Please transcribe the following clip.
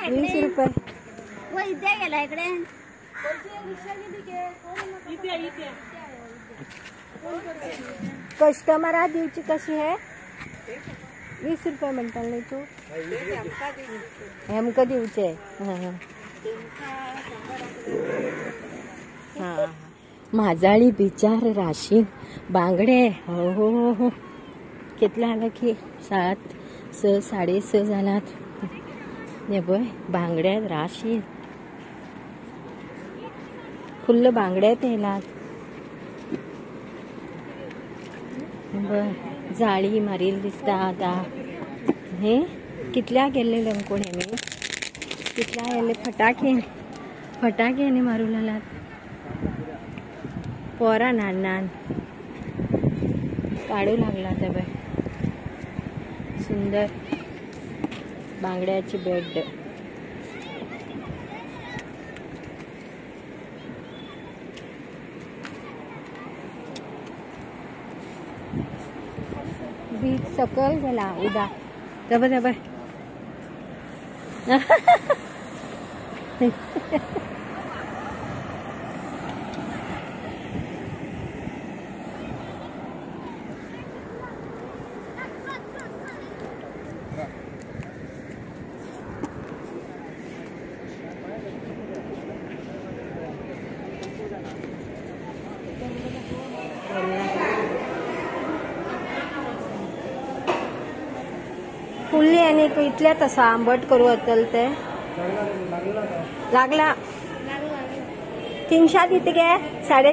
20 रुपये इथे गेला इकडे कस्टमर दिवची कशी आहे 20 रुपये म्हणता नाही तू हेमका दिवचे हा माझाळी बिचार राशीन बांगडे हो हो हो कितला आला की 7 6:30 जालात हे बय बांगड्यात राशीन फुल्ल बांगड्यात येलात बर जाळी मारील दिसता आता हे कितल्या गेले लंकोणे मी कितल्या गेले फटाके मारू लागलात पोरा नान काढू लागला त्या बाय सुंदर बांगड्याची बेड बीच सकल गेला उदा दबा फुल्ली आणि इथल्या तसा आंबट करू अतल ते लागला 300 इतके 3.5